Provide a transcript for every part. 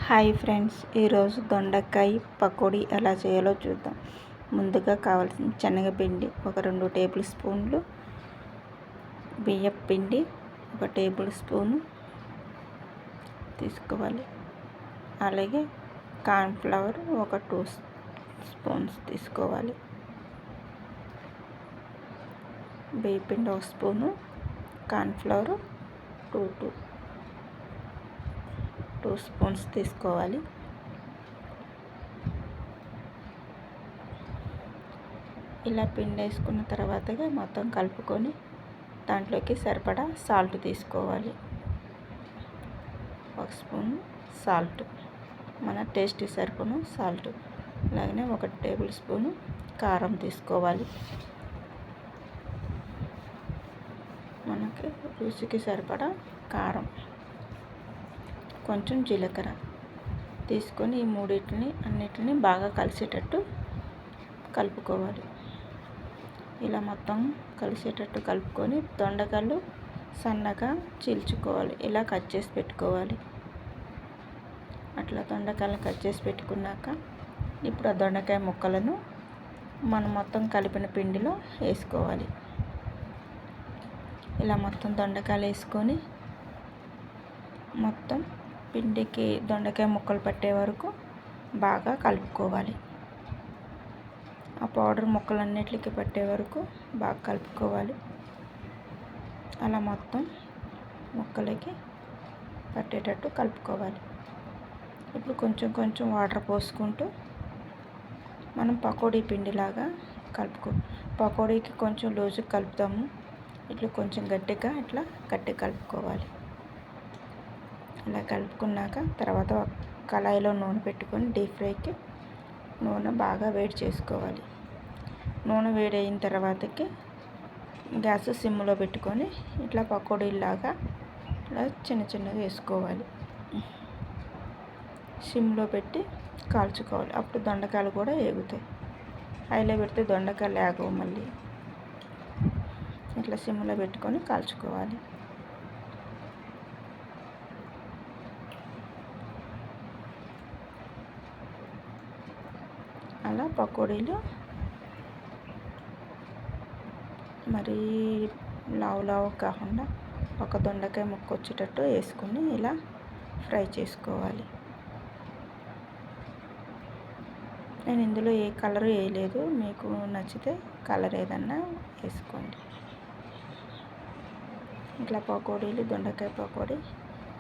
Hi friends, ఈరోజు దొండకాయ పకోడీ ఎలా చేయాలో చూద్దాం. ముందుగా కావాల్సిన శనగపిండి ఒక 2 టేబుల్ స్పూన్లు, బియ్యపు పిండి 1 టేబుల్ స్పూను తీసుకోవాలి. అలాగే కార్న్ఫ్లవర్ ఒక 2 స్పూన్స్ తీసుకోవాలి. బియ్యపిండి 1 స్పూను, కార్న్ఫ్లవర్ 2 స్పూన్స్ తీసుకోవాలి. ఇలా పిండి వేసుకున్న తర్వాతగా మొత్తం కలుపుకొని దాంట్లోకి సరిపడా సాల్ట్ తీసుకోవాలి. 1 స్పూన్ సాల్ట్, మన టేస్ట్ సరిపడా సాల్ట్. అలాగనే 1 టేబుల్ స్పూను కారం తీసుకోవాలి. మనకి రుచికి సరిపడా కారం, కొంచెం జీలకర్ర తీసుకొని ఈ అన్నిటిని బాగా కలిసేటట్టు కలుపుకోవాలి. ఇలా మొత్తం కలిసేటట్టు కలుపుకొని దొండకాయలు సన్నగా చీల్చుకోవాలి. ఇలా కట్ చేసి పెట్టుకోవాలి. అట్లా దొండకాయలను కట్ చేసి పెట్టుకున్నాక ఇప్పుడు ఆ దొండకాయ ముక్కలను మనం మొత్తం కలిపిన పిండిలో వేసుకోవాలి. ఇలా మొత్తం దొండకాయలు వేసుకొని మొత్తం పిండికి దొండకాయ ముక్కలు పట్టే వరకు బాగా కలుపుకోవాలి. ఆ పౌడర్ ముక్కలన్నిటికి పట్టే వరకు బాగా కలుపుకోవాలి. అలా మొత్తం ముక్కలకి పట్టేటట్టు కలుపుకోవాలి. ఇప్పుడు కొంచెం కొంచెం వాటర్ పోసుకుంటూ మనం పకోడీ పిండిలాగా పకోడీకి కొంచెం లూజుగా కలుపుతాము. ఇట్లా కొంచెం గట్టిగా కలుపుకోవాలి. ఇలా కలుపుకున్నాక తర్వాత కళాయిలో నూనె పెట్టుకొని డీప్ ఫ్రైకి నూనె బాగా వేడి చేసుకోవాలి. నూనె వేడి అయిన తర్వాతకి గ్యాస్ సిమ్లో పెట్టుకొని ఇట్లా పకోడీలాగా ఇలా చిన్న చిన్నగా వేసుకోవాలి. సిమ్లో పెట్టి కాల్చుకోవాలి. అప్పుడు దొండకాయలు కూడా వేగుతాయి. హైలో పెడితే దొండకాయలు వేగవు. మళ్ళీ ఇట్లా సిమ్లో పెట్టుకొని కాల్చుకోవాలి. అలా పకోడీలు మరీ లావు కాకుండా ఒక దొండకాయ ముక్క వచ్చేటట్టు వేసుకొని ఇలా ఫ్రై చేసుకోవాలి. నేను ఇందులో ఏ కలర్ వేయలేదు. మీకు నచ్చితే కలర్ ఏదన్నా వేసుకోండి. ఇట్లా పకోడీలు, దొండకాయ పకోడీ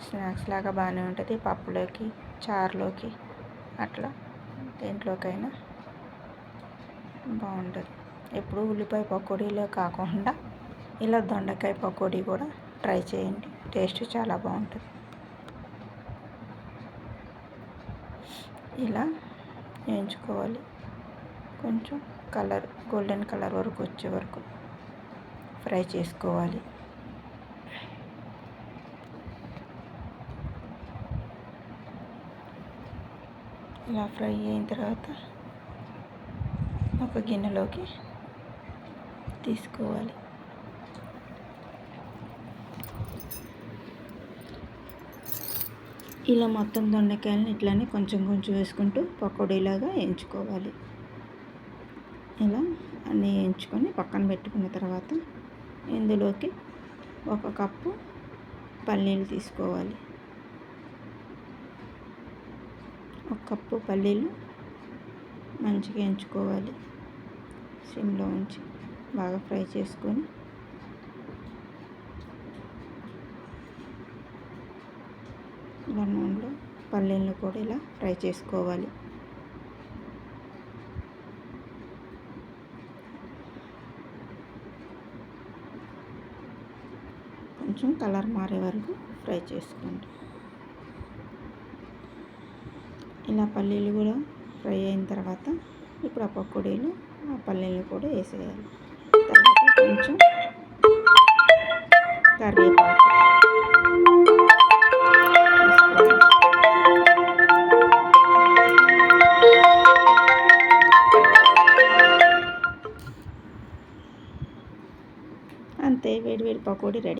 స్నాక్స్ లాగా బాగానే ఉంటుంది. పప్పులోకి, చారులోకి, అట్లా దేంట్లోకైనా బాగుంటుంది. ఎప్పుడు ఉల్లిపాయ పకోడీలో కాకుండా ఇలా దొండకాయ పకోడీ కూడా ట్రై చేయండి. టేస్ట్ చాలా బాగుంటుంది. ఇలా వేయించుకోవాలి. కొంచెం గోల్డెన్ కలర్ వరకు వచ్చే వరకు ఫ్రై చేసుకోవాలి. ఇలా ఫ్రై అయిన తర్వాత ఒక గిన్నెలోకి తీసుకోవాలి. ఇలా మొత్తం దొండకాయలను ఇట్లానే కొంచెం కొంచెం వేసుకుంటూ పకోడీలాగా వేయించుకోవాలి. ఇలా అన్నీ వేయించుకొని పక్కన పెట్టుకున్న తర్వాత ఇందులోకి 1 కప్పు పల్లీలు తీసుకోవాలి. 1 కప్పు పల్లీలు మంచిగా వేయించుకోవాలి. సిమ్లో ఉంచి బాగా ఫ్రై చేసుకొని ఇలా నూనెలో పల్లీలను కూడా ఇలా ఫ్రై చేసుకోవాలి. కొంచెం కలర్ మారే వరకు ఫ్రై చేసుకోండి. ఇలా పల్లీలు కూడా ఫ్రై అయిన తర్వాత ఇప్పుడు ఆ పకోడీలు ఆ పల్లీలు కూడా వేసేయాలి. తర్వాత కొంచెం కరివేపాకు అంతే, వేడి వేడి పకోడీ రెడీ.